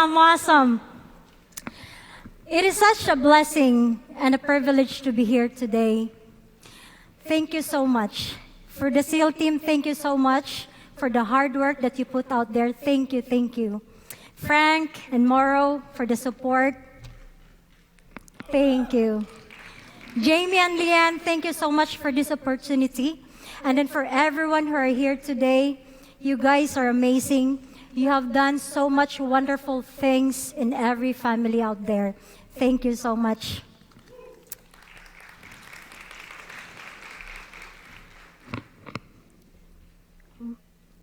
Awesome. It is such a blessing and a privilege to be here today. Thank you so much. For the SEAL team, thank you so much for the hard work that you put out there. Thank you, thank you. Frank and Morrow for the support. Thank you. Jamie and Leanne, thank you so much for this opportunity. And then for everyone who are here today, you guys are amazing. You have done so much wonderful things in every family out there. Thank you so much.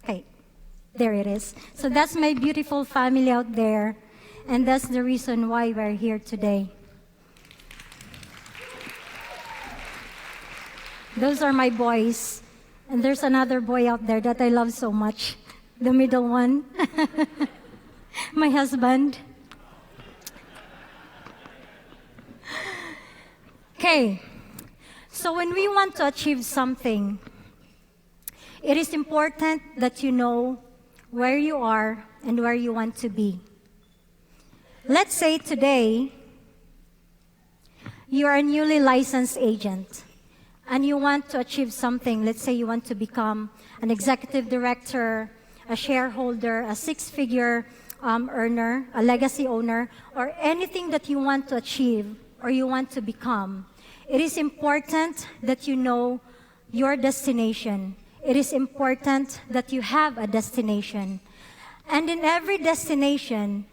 Okay, there it is. So that's my beautiful family out there, and that's the reason why we're here today. Those are my boys, and there's another boy out there that I love so much, the middle one, my husband. Okay, so when we want to achieve something, it is important that you know where you are and where you want to be. Let's say today, you are a newly licensed agent and you want to achieve something. Let's say you want to become an executive director, a shareholder, a six-figure earner, a legacy owner, or anything that you want to achieve or you want to become. It is important that you know your destination. It is important that you have a destination. And in every destination,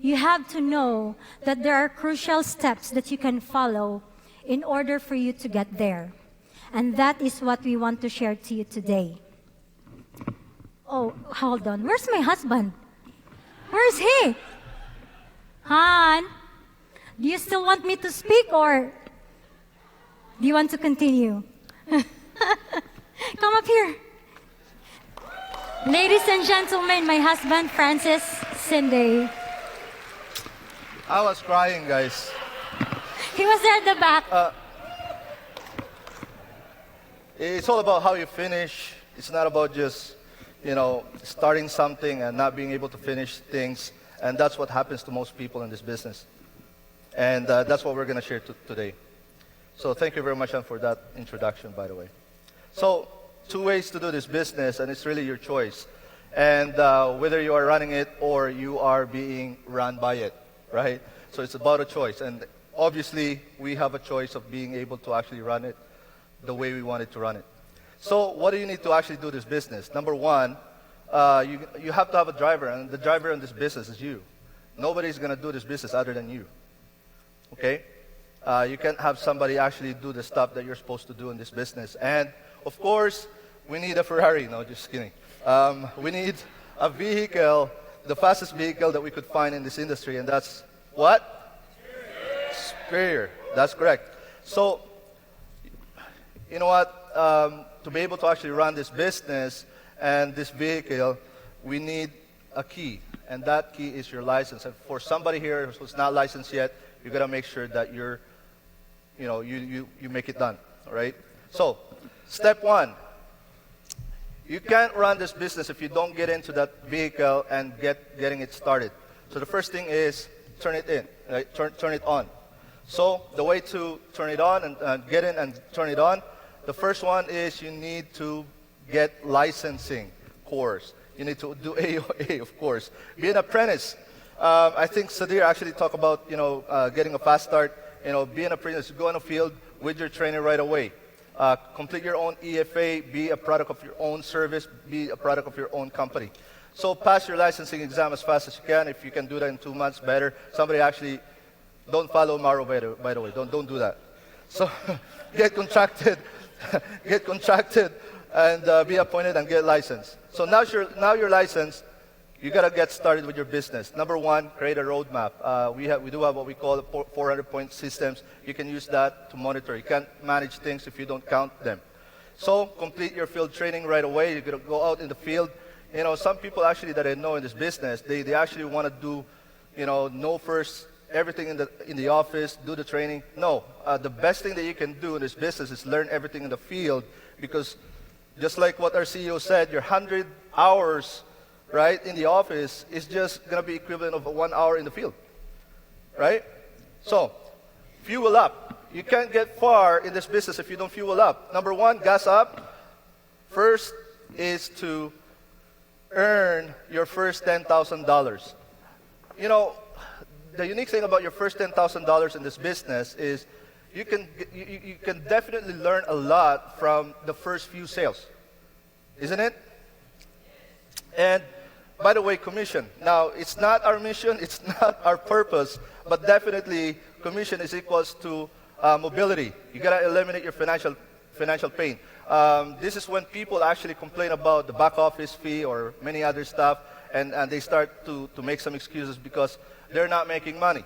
you have to know that there are crucial steps that you can follow in order for you to get there. And that is what we want to share to you today. Oh, hold on. Where's my husband? Where's he? Han, do you still want me to speak or do you want to continue? Come up here. Ladies and gentlemen, my husband, Francis Dianne. I was crying, guys. He was there at the back. It's all about how you finish. It's not about just, starting something and not being able to finish things. And that's what happens to most people in this business. And that's what we're going to share today. So thank you very much for that introduction, by the way. So 2 ways to do this business, and it's really your choice. And whether you are running it or you are being run by it, right? So it's about a choice. And obviously, we have a choice of being able to actually run it the way we want it to run it. So what do you need to actually do this business? Number one, you have to have a driver, and the driver in this business is you. Nobody's going to do this business other than you. Okay? You can't have somebody actually do the stuff that you're supposed to do in this business. And of course, we need a Ferrari. No, just kidding. We need a vehicle, the fastest vehicle that we could find in this industry, and that's what? Experior. That's correct. So, you know what? To be able to actually run this business and this vehicle, we need a key, and that key is your license. And for somebody here who's not licensed yet, you got to make sure that you make it done. All right? So, step one. You can't run this business if you don't get into that vehicle and getting it started. So the first thing is turn it in, right? Turn it on. So the way to turn it on and get in and turn it on, the first one is you need to get licensing course. You need to do AOA, of course. Be an apprentice. I think Sadir actually talked about getting a fast start. Be an apprentice. Go in the field with your trainer right away. Complete your own EFA, be a product of your own service, be a product of your own company. So pass your licensing exam as fast as you can. If you can do that in 2 months, better. Somebody actually, don't follow Maro, by the way. Don't do that. So get contracted, and be appointed and get licensed. So now you're licensed. You got to get started with your business. Number one, create a roadmap. We do have what we call the 400-point systems. You can use that to monitor. You can't manage things if you don't count them. So complete your field training right away. You're going to go out in the field. Some people actually that I know in this business, they actually want to do, know first everything in the office, do the training. No, the best thing that you can do in this business is learn everything in the field, because just like what our CEO said, your 100 hours right, in the office is just going to be equivalent of 1 hour in the field, right? So, fuel up. You can't get far in this business if you don't fuel up. Number one, gas up. First is to earn your first $10,000. You know, the unique thing about your first $10,000 in this business is you can definitely learn a lot from the first few sales, isn't it? And by the way, commission. Now, it's not our mission, it's not our purpose, but definitely commission is equals to mobility. You gotta eliminate your financial pain. This is when people actually complain about the back office fee or many other stuff, and they start to make some excuses because they're not making money.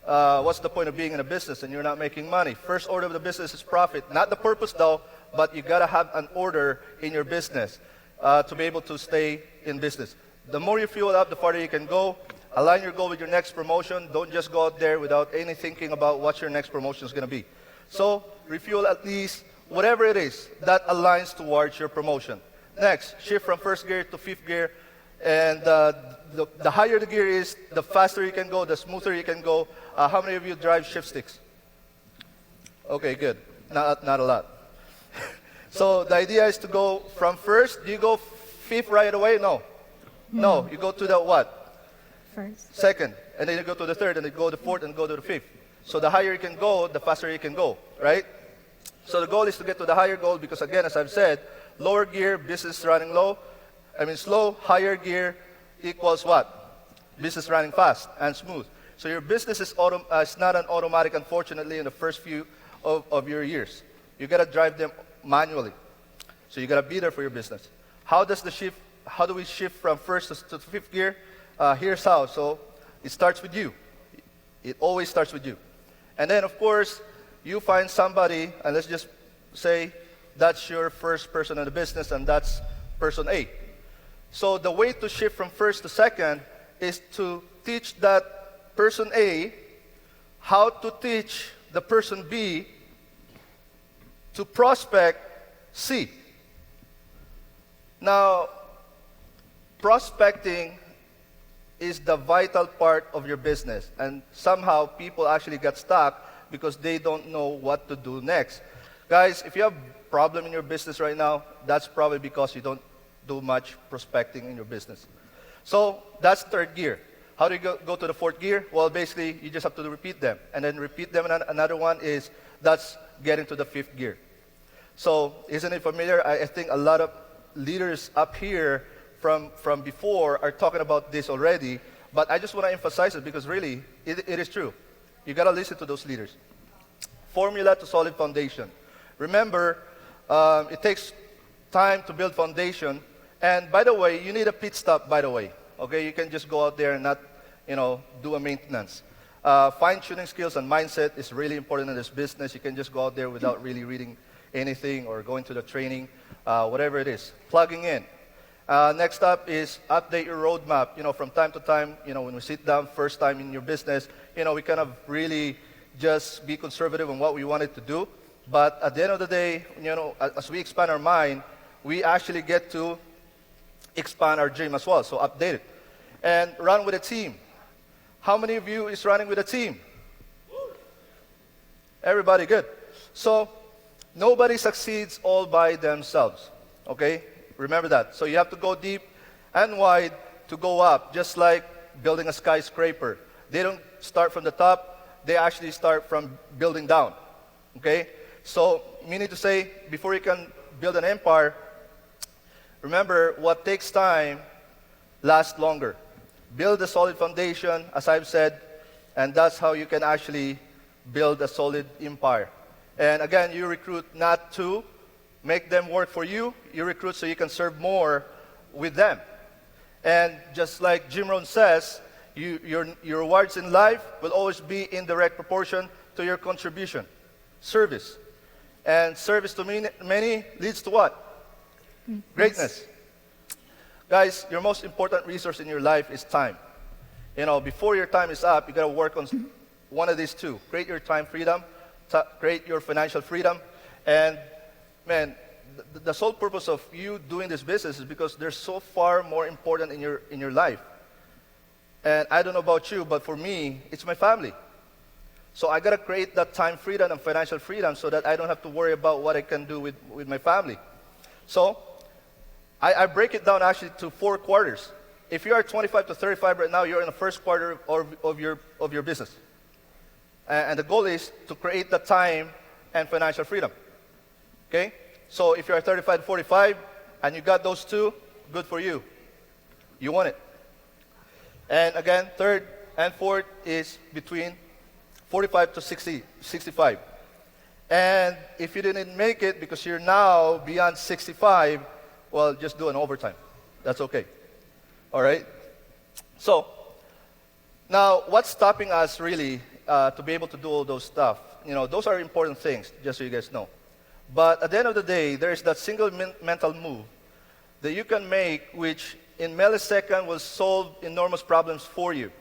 What's the point of being in a business and you're not making money? First order of the business is profit. Not the purpose though, but you gotta have an order in your business to be able to stay in business. The more you fuel up, the farther you can go. Align your goal with your next promotion. Don't just go out there without any thinking about what your next promotion is gonna be. So refuel at least whatever it is that aligns towards your promotion. Next, shift from first gear to fifth gear. And the higher the gear is, the faster you can go, the smoother you can go. How many of you drive shift sticks? Okay, good. Not a lot. So the idea is to go from first. Do you go fifth right away? No. No, you go to the what? First. Second. And then you go to the third, and then go to the fourth, and go to the fifth. So the higher you can go, the faster you can go, right? So the goal is to get to the higher goal because, again, as I've said, lower gear, business running slow, higher gear equals what? Business running fast and smooth. So your business is not an automatic, unfortunately, in the first few of your years. You got to drive them manually. So you got to be there for your business. How do we shift from first to fifth gear? Here's how. So it starts with you. It always starts with you. And then, of course, you find somebody, and let's just say that's your first person in the business, and that's person A. So the way to shift from first to second is to teach that person A how to teach the person B to prospect C. Now, prospecting is the vital part of your business, and somehow people actually get stuck because they don't know what to do next. Guys, if you have a problem in your business right now, that's probably because you don't do much prospecting in your business. So that's third gear. How do you go to the fourth gear? Well, basically, you just have to repeat them. And then repeat them. And another one is, that's getting to the fifth gear. So isn't it familiar? I think a lot of leaders up here from before are talking about this already. But I just want to emphasize it because really, it is true. You got to listen to those leaders. Formula to solid foundation. Remember, it takes time to build foundation. And by the way, you need a pit stop, by the way. Okay, you can just go out there and not, do a maintenance. Fine-tuning skills and mindset is really important in this business. You can just go out there without really reading anything or going to the training, whatever it is. Plugging in. Next up is update your roadmap. From time to time, when we sit down first time in your business, we kind of really just be conservative on what we wanted to do. But at the end of the day, as we expand our mind, we actually get to expand our dream as well. So update it. And run with a team. How many of you is running with a team? Everybody, good. So nobody succeeds all by themselves. Okay? Remember that. So you have to go deep and wide to go up, just like building a skyscraper. They don't start from the top. They actually start from building down. Okay? So, meaning to say, before you can build an empire, remember, what takes time lasts longer. Build a solid foundation, as I've said, and that's how you can actually build a solid empire. And again, you recruit not to make them work for you. You recruit so you can serve more with them. And just like Jim Rohn says, your rewards in life will always be in direct proportion to your contribution. Service. And service to many leads to what? Greatness. Guys, your most important resource in your life is time. Before your time is up, you got to work on one of these two. Create your time freedom, create your financial freedom, and man, the sole purpose of you doing this business is because they're so far more important in your life. And I don't know about you, but for me, it's my family. So I got to create that time freedom and financial freedom so that I don't have to worry about what I can do with my family. So I break it down actually to 4 quarters. If you are 25 to 35 right now, you're in the first quarter of your business. And the goal is to create the time and financial freedom. Okay? So if you are 35 to 45 and you got those 2, good for you. You won it. And again, third and fourth is between 45 to 65. And if you didn't make it because you're now beyond 65, well, just do an overtime. That's okay. All right? So, now, what's stopping us really to be able to do all those stuff? You know, those are important things, just so you guys know. But at the end of the day, there is that single mental move that you can make which in millisecond will solve enormous problems for you.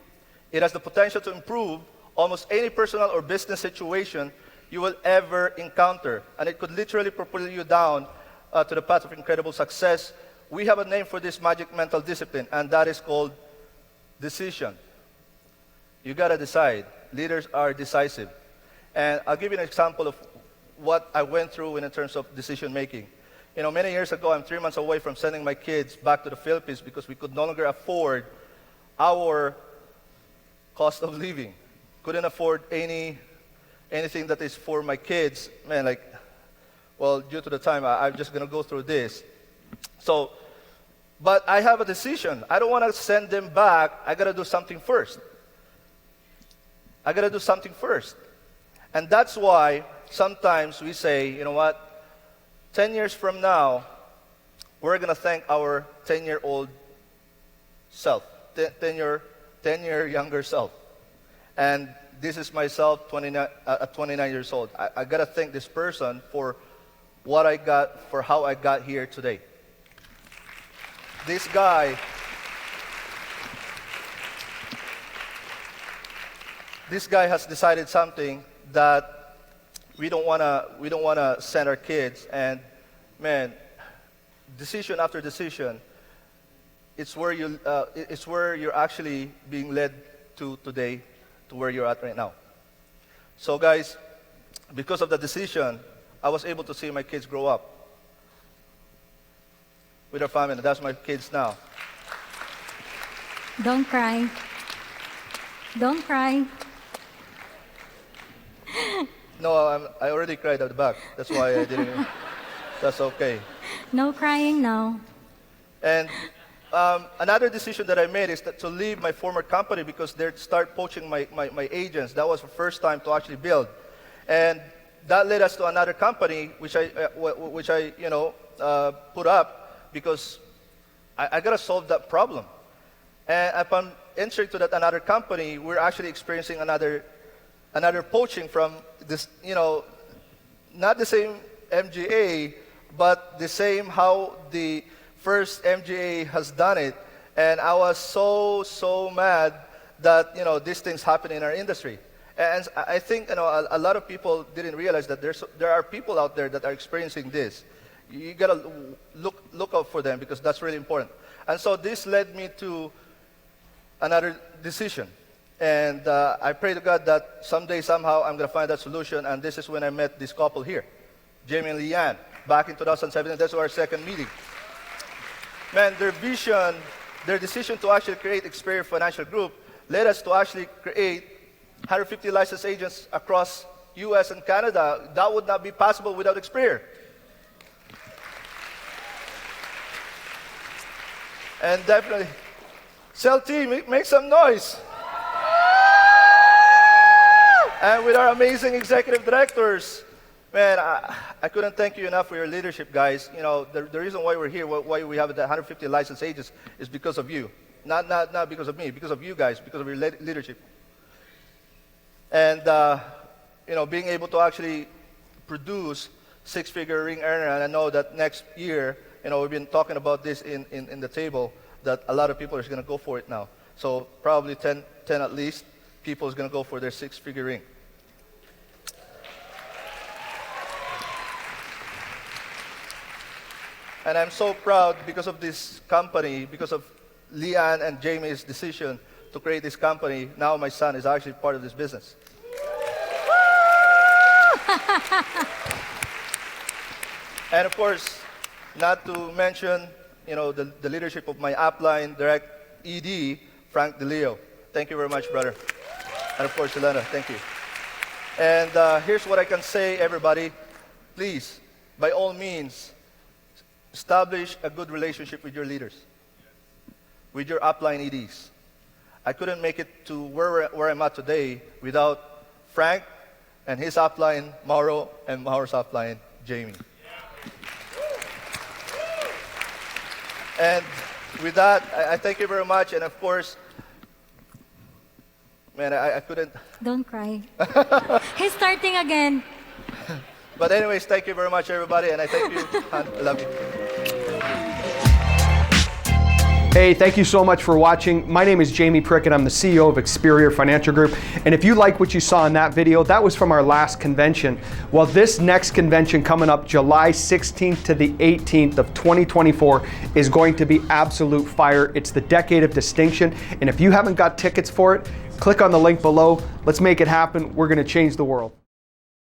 It has the potential to improve almost any personal or business situation you will ever encounter. And it could literally propel you down to the path of incredible success. We have a name for this magic mental discipline, and that is called decision. You got to decide. Leaders are decisive. And I'll give you an example of what I went through in terms of decision making. You know, many years ago, I'm 3 months away from sending my kids back to the Philippines because we could no longer afford our cost of living. Couldn't afford anything that is for my kids. Man, like, well, due to the time, I'm just going to go through this. So, but I have a decision. I don't want to send them back. I got to do something first. I got to do something first. And that's why sometimes we say, you know what? 10 years from now, we're going to thank our 10-year-old self, 10-year younger self. And this is myself at 29 years old. I got to thank this person for what I got, for how I got here today. This guy has decided something that we don't want to send our kids, and man, decision after decision, it's where you're actually being led to today, to where you're at right now. So guys, because of the decision, I was able to see my kids grow up with our family. That's my kids now. Don't cry. Don't cry. No, I already cried at the back. That's why I didn't. That's okay. No crying now. And another decision that I made is to leave my former company because they start poaching my agents. That was the first time to actually build. And that led us to another company, which I put up because I got to solve that problem. And upon entering to that another company, we're actually experiencing another poaching from this, not the same MGA, but the same how the first MGA has done it. And I was so mad that, these things happen in our industry. And I think, a lot of people didn't realize that there are people out there that are experiencing this. You gotta look out for them because that's really important. And so this led me to another decision. And I pray to God that someday, somehow, I'm going to find that solution. And this is when I met this couple here, Jamie and Leanne, back in 2017. That's our second meeting. Man, their vision, their decision to actually create Experior Financial Group led us to actually create 150 licensed agents across U.S. and Canada. That would not be possible without Experior. And definitely, sell team, make some noise. And with our amazing executive directors, man, I couldn't thank you enough for your leadership, guys. The reason why we're here, why we have the 150 licensed agents is because of you. Not because of me, because of you guys, because of your leadership. And, being able to actually produce six-figure ring earner, and I know that next year, we've been talking about this in the table, that a lot of people are going to go for it now. So probably 10 at least people is going to go for their six-figure ring. And I'm so proud because of this company, because of Leanne and Jamie's decision to create this company. Now my son is actually part of this business. And of course, not to mention, the leadership of my upline direct ED, Frank DeLeo. Thank you very much, brother. And of course, Elena, thank you. And here's what I can say, everybody. Please, by all means, establish a good relationship with your leaders, with your upline EDs. I couldn't make it to where I'm at today without Frank and his upline, Mauro, and Mauro's upline, Jamie. And with that, I thank you very much. And of course, man, I couldn't. Don't cry. He's starting again. But anyways, thank you very much, everybody. And I thank you. I love you. Hey, thank you so much for watching. My name is Jamie Prickett. I'm the CEO of Experior Financial Group. And if you like what you saw in that video, that was from our last convention. Well, this next convention coming up July 16th to the 18th of 2024 is going to be absolute fire. It's the Decade of Distinction. And if you haven't got tickets for it, click on the link below. Let's make it happen. We're going to change the world.